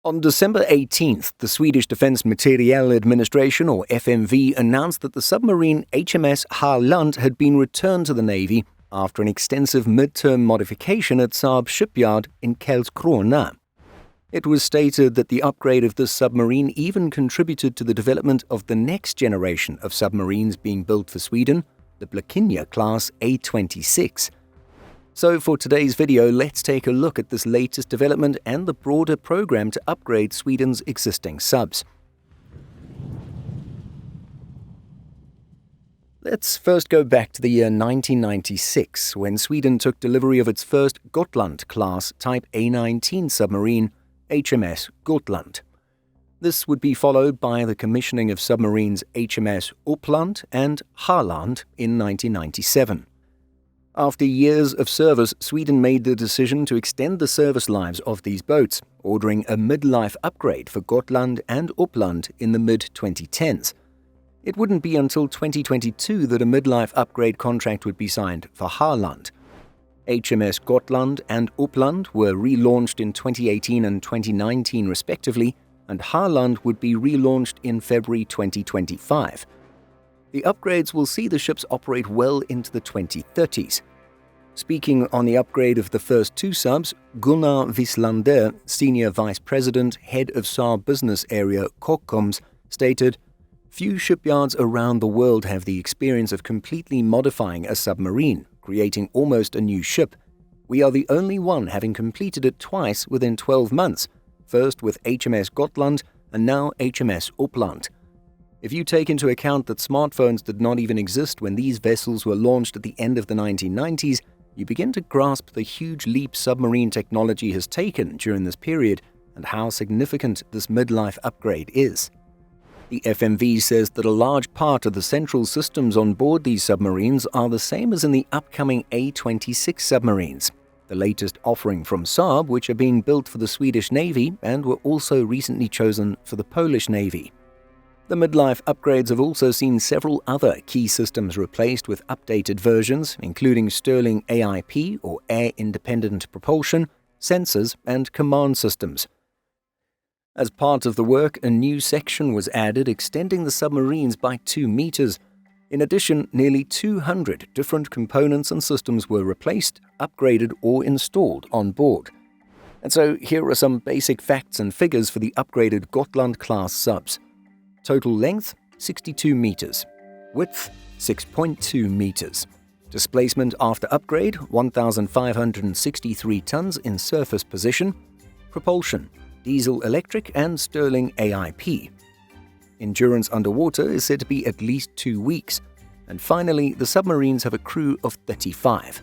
On December 18th, the Swedish Defence Materiel Administration, or FMV, announced that the submarine HMS Halland had been returned to the Navy after an extensive mid-term modification at Saab shipyard in Karlskrona. It was stated that the upgrade of this submarine even contributed to the development of the next generation of submarines being built for Sweden, the Blekinge-Class A26. So for today's video, let's take a look at this latest development and the broader program to upgrade Sweden's existing subs. Let's first go back to the year 1996, when Sweden took delivery of its first Gotland-Class Type A19 submarine, HMS Gotland. This would be followed by the commissioning of submarines HMS Uppland and Halland in 1997. After years of service, Sweden made the decision to extend the service lives of these boats, ordering a mid-life upgrade for Gotland and Uppland in the mid-2010s. It wouldn't be until 2022 that a mid-life upgrade contract would be signed for Halland. HMS Gotland and Uppland were relaunched in 2018 and 2019 respectively, and Halland would be relaunched in February 2025. The upgrades will see the ships operate well into the 2030s. Speaking on the upgrade of the first two subs, Gunnar Wislander, Senior Vice President, Head of Saab Business Area Kockums, stated, "Few shipyards around the world have the experience of completely modifying a submarine, creating almost a new ship. We are the only one having completed it twice within 12 months, first with HMS Gotland and now HMS Uppland. If you take into account that smartphones did not even exist when these vessels were launched at the end of the 1990s, you begin to grasp the huge leap submarine technology has taken during this period and how significant this midlife upgrade is." The FMV says that a large part of the central systems on board these submarines are the same as in the upcoming A26 submarines, the latest offering from Saab, which are being built for the Swedish Navy and were also recently chosen for the Polish Navy. The midlife upgrades have also seen several other key systems replaced with updated versions, including Sterling AIP, or Air Independent Propulsion, sensors, and command systems. As part of the work, a new section was added extending the submarines by 2 meters. In addition, nearly 200 different components and systems were replaced, upgraded, or installed on board. And so here are some basic facts and figures for the upgraded Gotland-Class subs. Total length, 62 meters. Width, 6.2 meters. Displacement after upgrade, 1,563 tons in surface position. Propulsion, diesel electric and Sterling AIP. Endurance underwater is said to be at least 2 weeks. And finally, the submarines have a crew of 35.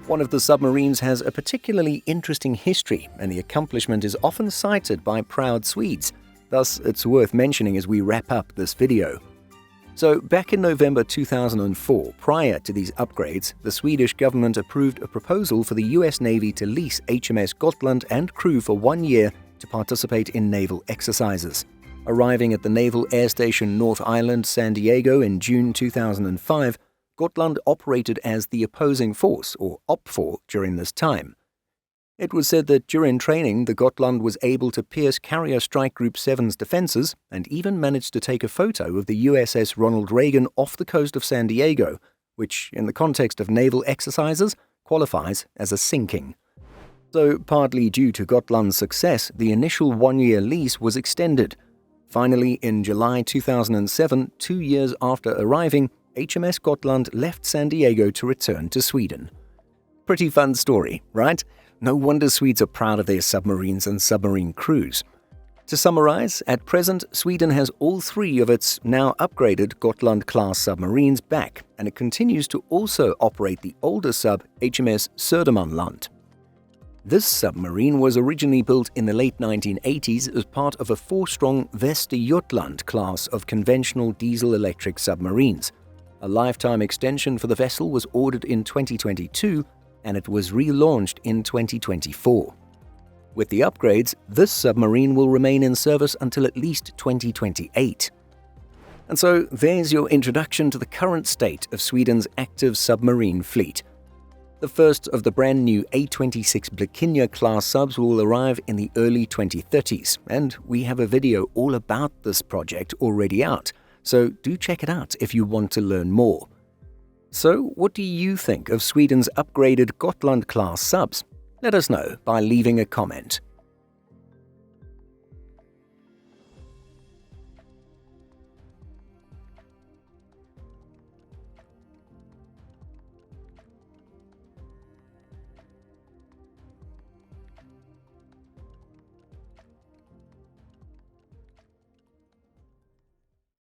One of the submarines has a particularly interesting history, and the accomplishment is often cited by proud Swedes. Thus, it's worth mentioning as we wrap up this video. So, back in November 2004, prior to these upgrades, the Swedish government approved a proposal for the US Navy to lease HMS Gotland and crew for 1 year to participate in naval exercises. Arriving at the Naval Air Station North Island, San Diego in June 2005, Gotland operated as the opposing force, or OPFOR, during this time. It was said that during training, the Gotland was able to pierce Carrier Strike Group 7's defenses and even managed to take a photo of the USS Ronald Reagan off the coast of San Diego, which, in the context of naval exercises, qualifies as a sinking. So, partly due to Gotland's success, the initial 1-year lease was extended. Finally, in July 2007, 2 years after arriving, HMS Gotland left San Diego to return to Sweden. Pretty fun story, right? No wonder Swedes are proud of their submarines and submarine crews. To summarize, at present, Sweden has all 3 of its now upgraded Gotland-Class submarines back, and it continues to also operate the older sub HMS Södermanland. This submarine was originally built in the late 1980s as part of a 4-strong Västergötland class of conventional diesel-electric submarines. A lifetime extension for the vessel was ordered in 2022, and it was relaunched in 2024. With the upgrades, this submarine will remain in service until at least 2028. And so there's your introduction to the current state of Sweden's active submarine fleet. The first of the brand new A26 Blekinge-class subs will arrive in the early 2030s, and we have a video all about this project already out, so do check it out if you want to learn more. So, what do you think of Sweden's upgraded Gotland-class subs? Let us know by leaving a comment.